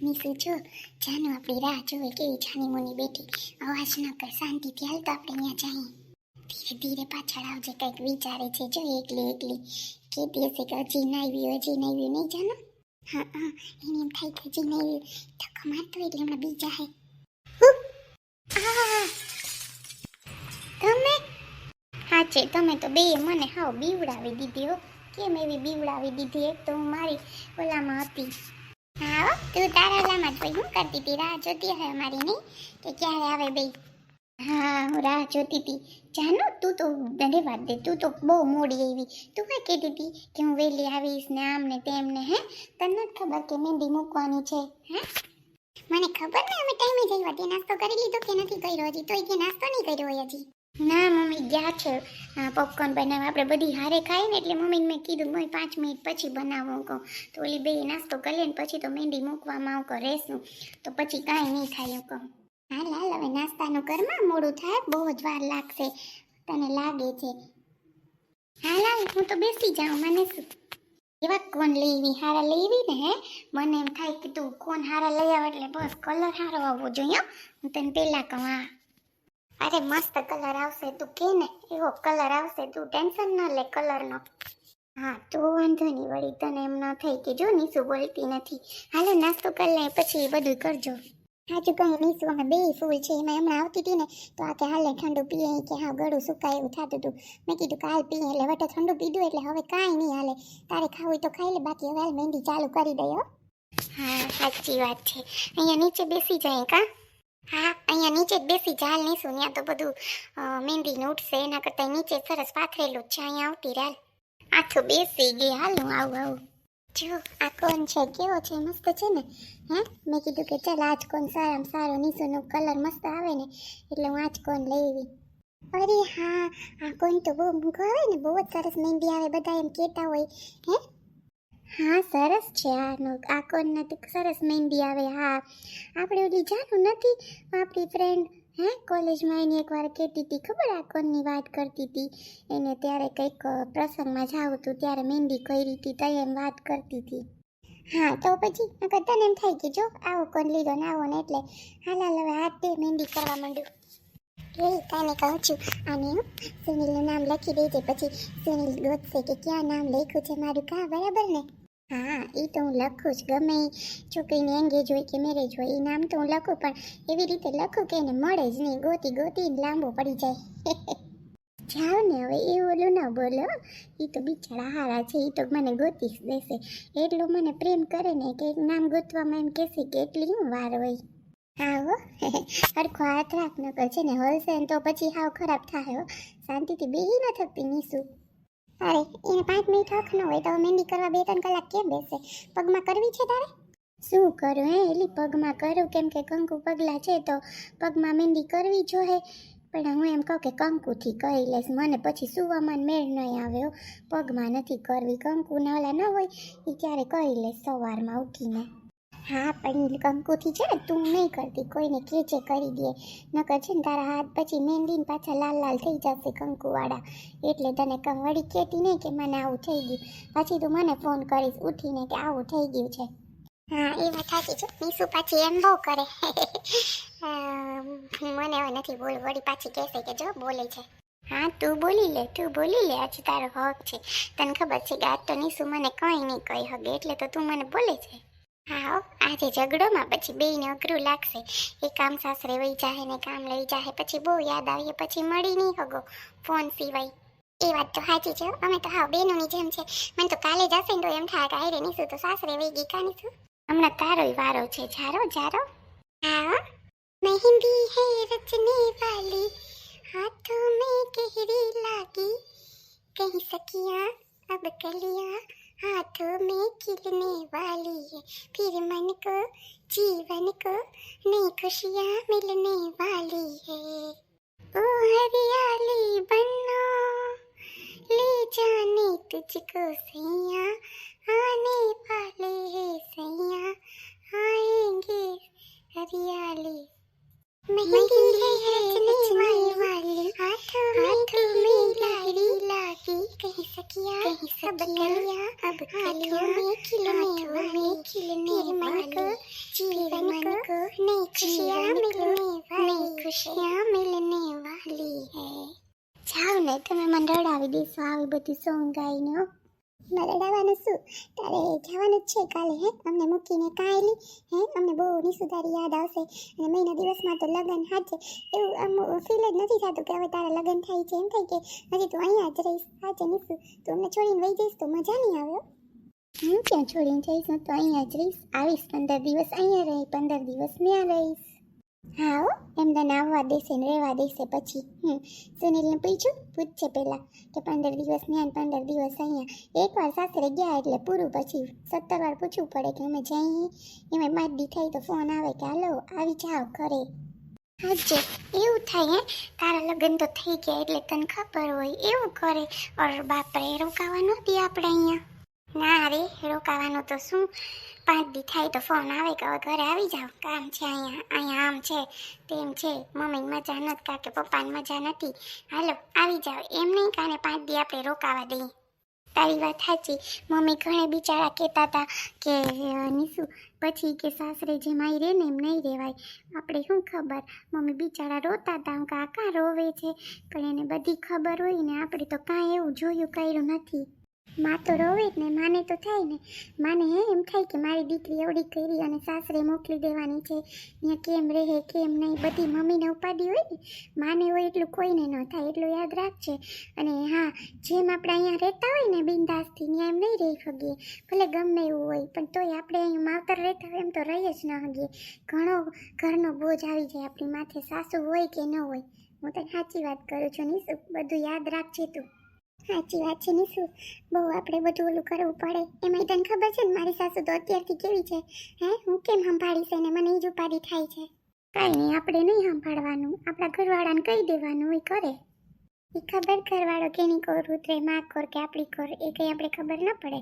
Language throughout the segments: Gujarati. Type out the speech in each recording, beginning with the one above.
નીસુ જો જાનુ આપણી રાહ જોવે કેવી જાની મુની બેઠી. અવાજ ન કર, શાંતિથી હાલ તો આપણે ત્યાં જઈએ. ધીરે ધીરે પાછળ આવજે, કંઈક વિચારે છે જો એકલી એકલી. કેતી હશે કે હજી નાવ્યું નહીં જાનો. હા હા, એને એમ થાય કે હજી નાવ્યું ધક્કો મારતો એટલે હમણાં બીજા હે. તમે હા છે, તમે તો બે મને હાવ બીવડાવી દીધી હો. કેમ એવી બીવડાવી દીધી? એક તો હું મારી ઓલામાં હતી. હા તું તારા ઓલામાં જ હું કરતી હતી? રાહ જોતી હે અમારી નહીં કે ક્યારે આવે બે? હા હું રાહ જોતી હતી. જાનો તું તો રહેવા દે, તું તો બહુ મોડી આવી. તું કઈ કહેતી હતી કે હું વહેલી આવીશ ને આમ ને તેમ ને? હે તને નથી ખબર કે મહેંદી મૂકવાની છે? હે મને ખબર ને, અમે ટાઈમે જઈ હતી. નાસ્તો કરી લીધો કે નથી કર્યો હજી? તોય કે નાસ્તો નહીં કર્યો હોય હજી. ના મમ્મી ગયા છે પોપકોર્ન બનાવવા. આપણે બધી હારે ખાઈ ને એટલે મમ્મીને મેં કીધું મમ્મી 5 મિનિટ પછી બનાવું કહું તો ઓલી બે નાસ્તો કરી લે ને પછી તો મહેંદી મૂકવામાં આવું કહું રહેશું તો પછી કાંઈ નહીં થાય કહું. હાલ હાલ હવે નાસ્તાનું ઘરમાં મોડું થાય, બહુ જ વાર લાગશે તને લાગે છે. હાલ હાલ હું તો બેસી જાઉં. મને શું એવા કોણ લેવી હારા લેવી ને? હે મને એમ થાય કે તું કોણ હારા લઈ આવ એટલે બસ કલર હારો આવવો જોઈએ. હું તને પહેલાં કહું. હા અરે મસ્ત કલર આવશે, તું કે ને એવો કલર આવશે, તું ટેન્શન ન લે કલરનો. હા તો વાંધો નહીં, વળી તને એમ ન થઈ કે જો નીસુ બોલતી નથી. હાલો નાસ્તો કરી લે પછી બધું કરજો. હાજુ કઈ નીસુ અમે બે ફૂલ છે એમાં હમણાં આવતી હતી ને તો આ કે હાલે ઠંડુ પીએ કે હા ગળું સુકાય એવું થતું હતું. મેં કીધું કે હાલ પીએ એટલે વટે ઠંડુ પીધું એટલે હવે કાંઈ નહીં હાલે. તારે ખાવું હોય તો ખાઈ લે, બાકી હવે હાલ મહેંદી ચાલુ કરી દે હો. હા સાચી વાત છે. અહીંયા નીચે બેસી જાય કા? હા અહીંયા નીચે જ બેસી જાલ નીસું, ત્યાં તો બધું મહેંદીને ઉઠશે એના કરતાં નીચે સરસ પાથરેલું જ છે. અહીંયા આવતી રાલ આખું બેસી ગઈ. હાલ હું આવું. જો આ કોણ છે? કેવો છે? મસ્ત છે ને? હે મેં કીધું કે ચાલ આજ કોણ સારામાં સારો નીસુનો કલર મસ્ત આવે ને એટલે હું આજ કોણ લેવી. અરે હા આ કોણ તો બહુ મૂકો આવે ને, બહુ જ સરસ મહેંદી આવે, બધા એમ કહેતા હોય. હે હા સરસ છે આ કોણ નથી સરસ મહેંદી આવે. હા આપણે ઓલી જાનું નથી આપણી ફ્રેન્ડ હે કોલેજમાં એની એકવાર કહેતી હતી ખબર આ કોણની વાત કરતી હતી એને ત્યારે કંઈક પ્રસંગમાં જાવું હતું ત્યારે મહેંદી કરી હતી તો એમ વાત કરતી હતી. હા તો પછી અગર તને એમ થાય કે જો આવો કોણ લીધો ને આવો ને એટલે હાલ હાલ હવે હાથે મહેંદી કરવા માંડ્યું. એ તને કહું છું આને સુનિલનું નામ લખી દેજે, પછી સુનિલ ગોતશે કે ક્યાં નામ લખ્યું છે મારું. કા બરાબર ને? હા એ તો હું લખું જ, ગમે છોકરીને એંગેજ હોય કે મેરેજ હોય એ નામ તો હું લખું, પણ એવી રીતે લખું કે એને મળે જ નહીં, ગોતી લાંબો પડી જાય. જાઓ ને હવે એ ઓલું ના બોલો, એ તો બિચારા હારા છે, એ તો મને ગોતી જ દેશે. એટલું મને પ્રેમ કરે ને કે નામ ગોતવામાં એમ કહેશે કે એટલી હું વાર હોય. હા હો હરખો હાથ રાખ ન છે ને હલશે ને તો પછી હાવ ખરાબ થાય હો. શાંતિથી બેહી ન થકતી નીસુ. અરે એને 5 મિનિટ હક ન હોય તો મહેંદી કરવા 2-3 કલાક કેમ બેસે? પગમાં કરવી છે તારે? શું કરું હે એલી પગમાં કરું, કેમ કે કંકુ પગલા છે તો પગમાં મહેંદી કરવી જોઈએ. પણ હું એમ કહું કે કંકુથી કહી લઈશ, મને પછી સુવામાં મેળ નહીં આવ્યો. પગમાં નથી કરવી, કંકુના ઓલા ન હોય એ ત્યારે કહી લઈશ સવારમાં ઉઠીને. હા પણ કંકુથી છે ને તું નહીં કરતી, કોઈને કેચે કરી દે નકર છે ને તારા હાથ પછી મહેંદીને પાછા લાલ લાલ થઈ જશે કંકુવાળા. એટલે તને વળી કહેતી નહીં કે મને આવું થઈ ગયું, પછી તું મને ફોન કરીશ ઉઠીને કે આવું થઈ ગયું છે. હા એ વાત સાચી છે. નીસુ પાછી એમ બહુ કરે. મને હવે નથી બોલ, વળી પાછી કહેશે કે જો બોલે છે. હા તું બોલી લે આજે તારો હક છે. તને ખબર છે કે આજ તો નીસુ મને કંઈ નહીં કહી હગે એટલે તો તું મને બોલે છે. હા આજે ઝઘડોમાં પછી બેયને અઘરું લાગશે. એ કામ સાસરે વહી જાહે ને કામ લઈ જાહે, પછી બહુ યાદ આવીએ પછી મળી નહીં હગો ફોન સિવાય. એ વાત તો સાચી છે. અમે તો હા બેનોની જેમ છે. મને તો કાલે જ હશે ને તો એમ થાય કે આયરે નીસુ તો સાસરે વહી ગઈ કા નીસુ. હમણાં તારોય વારો છે જારો. હા મહેંદી હે રચને વાલી હાથોं में गहरी लागी कहीं सखियां अब कलियां हाथों में खिलने वाली है फिर मन को जीवन को नई खुशियां मिलने वाली है ओ हरियाली बनो ले जाने तुझको सैया आने वाले है सैया आएंगे हरियाली मेहंदी है रचने वाली हाथों में गहरी लागी कहीं सखियां अब कलियां हाथों में खिलने फिर मन को खुशियाँ मिलने वाली है જાવ ને તમે મને રડાવી દેશો આવી બધી સોંગ ગાઈને હો મારે રડાવવાનું શું તારે જવાનું જ છે કાલે હે અમને મૂકીને કાંઈ હે અમને બહુ નિસુધારી યાદ આવશે અને મહિના દિવસમાં તો લગ્ન હાજે એવું આમ ફીલ જ નથી થતું કે હવે તારા લગ્ન થાય છે એમ થાય કે હજી તું અહીંયા જ રહીશ હાજે નિસુ તું અમને છોડીને વહી જઈશ તો મજા નહીં આવે હું ક્યાં છોડીને જઈશ હું તો અહીંયા જ રહીશ આવીશ 15 દિવસ અહીંયા રહી 15 દિવસ ત્યાં રહીશ હા હો એમને આવવા દેશે ને રહેવા દેશે પછી સુનિલને પૂછશે પહેલાં કે 15 દિવસ ત્યાં 15 દિવસ અહીંયા એકવાર સાસરે ગયા એટલે પૂરું પછી 17 વાર પૂછવું પડે કે અમે જઈએ એમાં 5 દી થાય તો ફોન આવે કે હાલો આવી જાઓ ઘરે હાજે એવું થાય હે તારા લગ્ન તો થઈ ગયા એટલે તને ખબર હોય એવું કરે ઓર બાપરે રોકાવા નહોતી આપણે અહીંયા ના રે રોકાવાનું તો શું 5 દી થાય તો ફોન આવે કે હવે ઘરે આવી જાઓ કામ છે અહીંયા આમ છે તેમ છે મમ્મીને મજા નથી કાં કે પપ્પાને મજા નથી હાલો આવી જાઓ એમ નહીં કાને 5 દી આપણે રોકાવા દઈએ તારી વાત સાચી મમ્મી ઘણે બિચારા કહેતા હતા કે નિશુ પછી કે સાસરે જેમ આવી રહે ને એમ નહીં રહેવાય આપણે શું ખબર મમ્મી બિચારા રોતા હતા હું કાકા રોવે છે પણ એને બધી ખબર હોય ને આપણે તો કાંઈ એવું જોયું કર્યું નથી માં તો રોવે જ ને માને તો થાય ને માને એમ થાય કે મારી દીકરી એવડી કરી અને સાસરે મોકલી દેવાની છે ત્યાં કેમ રહે કેમ નહીં બધી મમ્મીને ઉપાડી હોય ને માને હોય એટલું કોઈને ન થાય એટલું યાદ રાખજે અને હા જેમ આપણે અહીંયા રહેતા હોય ને બિંદાસથી ત્યાં એમ નહીં રહી શકીએ ભલે ગમે એવું હોય પણ તોય આપણે અહીંયા માવતર રહેતા હોય એમ તો રહી જ ન શકીએ ઘણો ઘરનો બોજ આવી જાય આપણી માથે સાસુ હોય કે ન હોય હું તને સાચી વાત કરું છું નિશુ બધું યાદ રાખજે તું સાચી વાત છે નિશુ બહુ આપણે બધું ઓલું કરવું પડે એમાં તને ખબર છે ને મારી સાસુ તો અત્યારથી કેવી છે હે હું કેમ સંભાળીશ એને મને જ ઉપાડી થાય છે કાંઈ નહીં આપણે નહીં સંભાળવાનું આપણા ઘરવાળાને કહી દેવાનું હોય કરે એ ખબર ઘરવાળો કેની કોર ઉતરે માં કોર કે આપણી કોર એ કંઈ આપણે ખબર ન પડે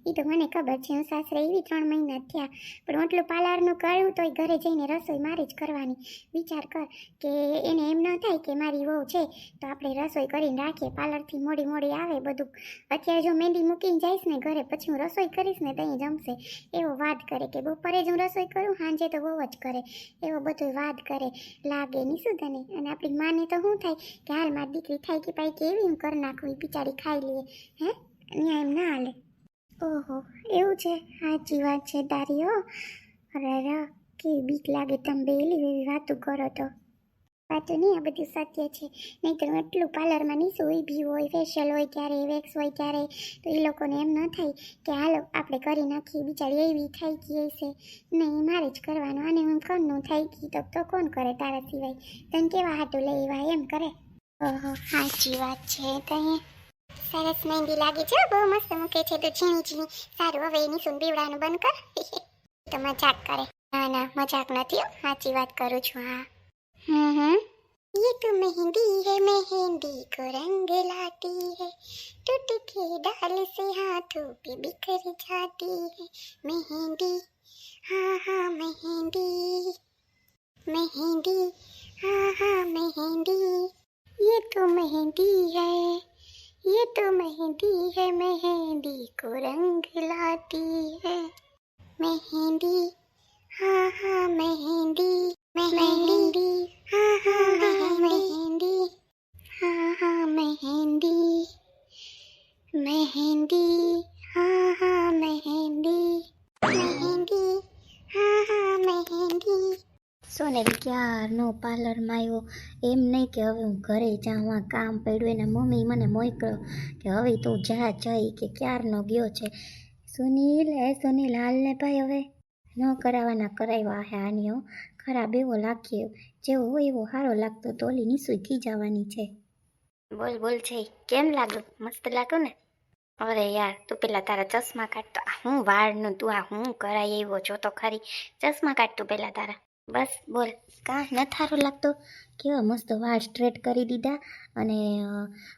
એ તો મને ખબર છે હું સાસરે એવી 3 મહિના થયા પણ ઓટલું પાર્લરનું કર્યું તોય ઘરે જઈને રસોઈ મારી જ કરવાની વિચાર કર કે એને એમ ન થાય કે મારી વહુ છે તો આપણે રસોઈ કરીને રાખીએ પાર્લરથી મોડી આવે બધું અત્યારે જો મહેંદી મૂકીને જઈશ ને ઘરે પછી હું રસોઈ કરીશ ને ત્યાં જમશે એવો વાદ કરે કે બપોરે જ હું રસોઈ કરું સાંજે તો બહુ જ કરે એવો બધો વાદ કરે લાગે નહીં શું તને અને આપણી માને તો શું થાય કે હાલ મારી દીકરી થાય કે પાઈ કેવી હું કરી નાખું બિચારી ખાઈ લઈએ હે અહીંયા એમ ના હાલે ઓહો એવું છે સાચી વાત છે તારી હો અરે કેવી બીક લાગે તમે બેલી એવી વાતું કરો તો વાતો નહીં આ બધું સત્ય છે નહીં તો એટલું પાર્લરમાં નીસું ઊભી હોય ફેશિયલ હોય ક્યારે વેક્સ હોય ક્યારે તો એ લોકોને એમ ન થાય કે હાલો આપણે કરી નાખીએ બિચારી એવી થઈ ગઈ હશે નહીં મારે જ કરવાનું અને હું કોણનું થઈ ગઈ તો કોણ કરે તારા સિવાય તને કેવા હાટું લઈ એવા એમ કરે ઓહો સાચી વાત છે તઈ સરસ મહેંદી લાગે છે બહુ મસ્ત મૂકે છે તો ઝીણી સારું હવે એની સુન બીવડાનું બંધ કર તો મજાક કરે ના મજાક નથી સાચી વાત કરું છું હા ये तो मेहंदी को रंग लाती है टूट के डाल से हाथों पे बिखर जाती है मेहंदी हाँ मेहंदी हाँ मेहंदी ये तो मेहंदी है मेहंदी को रंग लाती है मेहंदी हाँ मेहंदी मेहंदी हाँ मेहंदी मेहंदी हाँ मेहंदी हाँ मेहंदी સોને ક્યારનો પાર્લરમાં આવ્યો એમ નહીં કે હવે હું ઘરે જાઉં આ કામ પડ્યું એના મમ્મી મને મોકલ્યો કે હવે તું જા જઈ કે ક્યારનો ગયો છે સુનિલ હાલને ભાઈ હવે ન કરાવવાના કરાવ્યા હે આનીઓ ખરાબ એવો લાગ્યો જેવો હોય એવો સારો લાગતો તો ઓલી નિસુઈ ખીજાવાની છે બોલ છે કેમ લાગ્યું મસ્ત લાગ્યું ને અરે યાર તું પેલા તારા ચશ્મા કાઢતો આ હું વાળનું તું આ હું કરાય એવો જો તો ખરી ચશ્મા કાઢતું પેલા તારા બસ બોલ કાં ન થારું લાગતો કેવા મસ્ત વાળ સ્ટ્રેટ કરી દીધા અને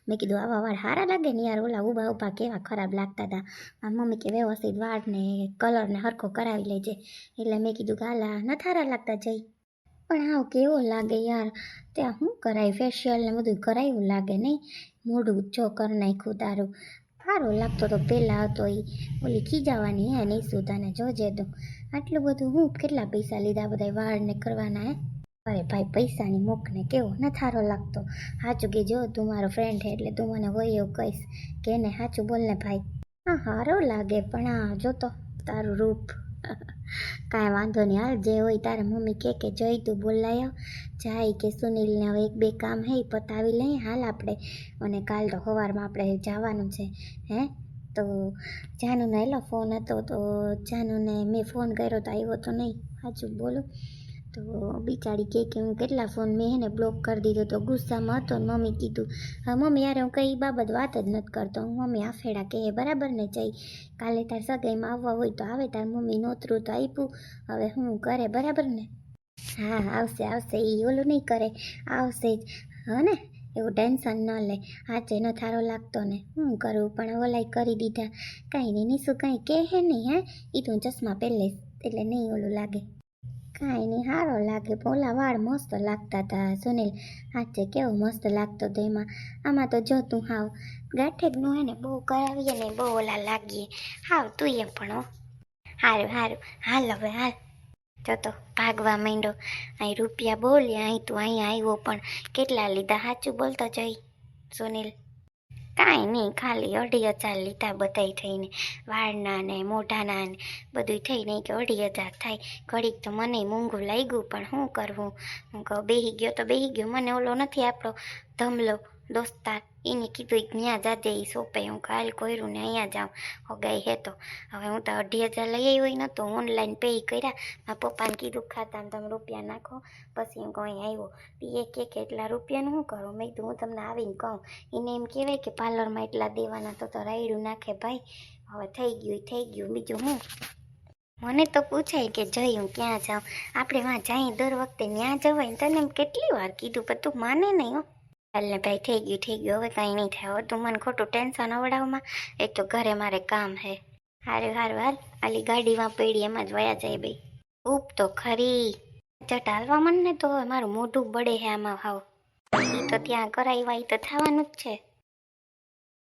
મેં કીધું આવા વાળ સારા લાગે ને યાર ઓલા ઊભા કેવા ખરાબ લાગતા હતા આ મમ્મી કે વ્યવસ્થિત વાળને કલરને હરખો કરાવી લેજે એટલે મેં કીધું ગાલા ન થારા લાગતા જઈ પણ આવ કેવો લાગે યાર ત્યાં શું કરાય ફેશિયલ ને બધું કરાયું લાગે નહીં મોઢું જો કરી નાખ્યું તારું સારો લાગતો તો પહેલાં હતો એ ઓલી ખીજાવાની હે નહીં સુધાને જોજે તું આટલું બધું હું કેટલા પૈસા લીધા બધા વાળને કરવાના હે? અરે ભાઈ પૈસાની મોકને કેવો ન થારો લાગતો. સાચું કે જો તું મારો ફ્રેન્ડ હે એટલે તું મને હોય એવું કહીશ કે ને સાચું બોલ ને ભાઈ. હા સારો લાગે પણ આ જો તો તારું રૂપ. કાંઈ વાંધો નહીં, હાલ જે હોય તારા મમ્મી કે જઈ તું બોલાય જાય કે સુનિલને હવે એક બે કામ હે ઈ પતાવી લઈએ હાલ આપણે. અને કાલ તો સવારમાં આપણે જવાનું છે હે. તો જાનુને એલો ફોન હતો તો જાનુને મેં ફોન કર્યો તો આવ્યો તો નહીં. સાચું બોલું તો બિચારી કે હું કેટલા ફોન મેં એને બ્લોક કરી દીધો તો ગુસ્સામાં હતો ને મમ્મી કીધું હા મમ્મી યાર હું કઈ બાબત વાત જ નથી કરતો. હું મમ્મી આફેડા કહે બરાબર ને જઈ કાલે તાર સગાઈમાં આવવા હોય તો આવે તાર મમ્મી નોતરું તો આપ્યું હવે હું કરે બરાબર ને. હા આવશે આવશે એ ઓલું નહીં કરે આવશે જ હા ને એવું ટેન્શન ન લે. હાચે ન થારો લાગતો ને હું કરું પણ ઓલાય કરી દીધા કાંઈ નહીં નીસું કાંઈ કહે નહીં હે એ તો ચશ્મા પહેલે એટલે નહીં ઓલું લાગે. કાંઈ નહીં સારો લાગે ઓલા વાળ મસ્ત લાગતા હતા સુનિલ હાચે કેવો મસ્ત લાગતો હતો એમાં. આમાં તો જો તું હાવ ગાંઠેકનું હે ને બહુ કરાવીએ ને બહુ ઓલા લાગીએ હાવ તું એ પણ હો. સારું સારું હાલ હવે હાલ જો તો ભાગવા માંડ્યો. અહીં રૂપિયા બોલ્યા અહીં તું અહીંયા આવ્યો પણ કેટલા લીધા સાચું બોલતો જઈ સુનિલ. કાંઈ નહીં ખાલી 2,500 લીધા બધાય થઈને વાળના ને મોઢાના ને બધું થઈને કે 2,500 થાય. ઘડીક તો મને મોંઘું લાગ્યું પણ શું કરવું. હું કહું બેસી ગયો તો બેસી ગયો. મને ઓલો નથી આપણો ધમલો દોસ્તાર એને કીધું ત્યાં જાજે એ સોંપે. હું કાલ કોયરું ને અહીંયા જાઉં હોગાઈ હે તો હવે હું તો 2,500 લઈ આવી નહોતો ઓનલાઈન પે કર્યા. મારા પપ્પાને કીધું ખાતામાં તમે રૂપિયા નાખો પછી હું કહું આવ્યો એક એટલા રૂપિયાનું શું કરું. મેં કીધું હું તમને આવીને કહું. એને એમ કહેવાય કે પાર્લરમાં એટલા દેવાના તો રાયડું નાખે ભાઈ. હવે થઈ ગયું બીજું હું. મને તો પૂછાય કે જઈ હું ક્યાં જાઉં આપણે વાં જઈએ દર વખતે ત્યાં જવાય ને તને એમ કેટલી વાર કીધું પણ તું માને નહીં હો. હાલ ને ભાઈ થઈ ગયું હવે કાંઈ નહીં થાય. હવે તું મને ખોટું ટેન્શન અવડાવમાં એક તો ઘરે મારે કામ હે. હારું હાલ આલી ગાડીમાં પડી એમાં જ વયા જાય ભાઈ. ઉપ તો ખરી ચટ હાલવા મને તો હવે મારું મોઢું બળે હે આમાં હાવ. એ તો ત્યાં કરાવ્યા એ તો થવાનું જ છે.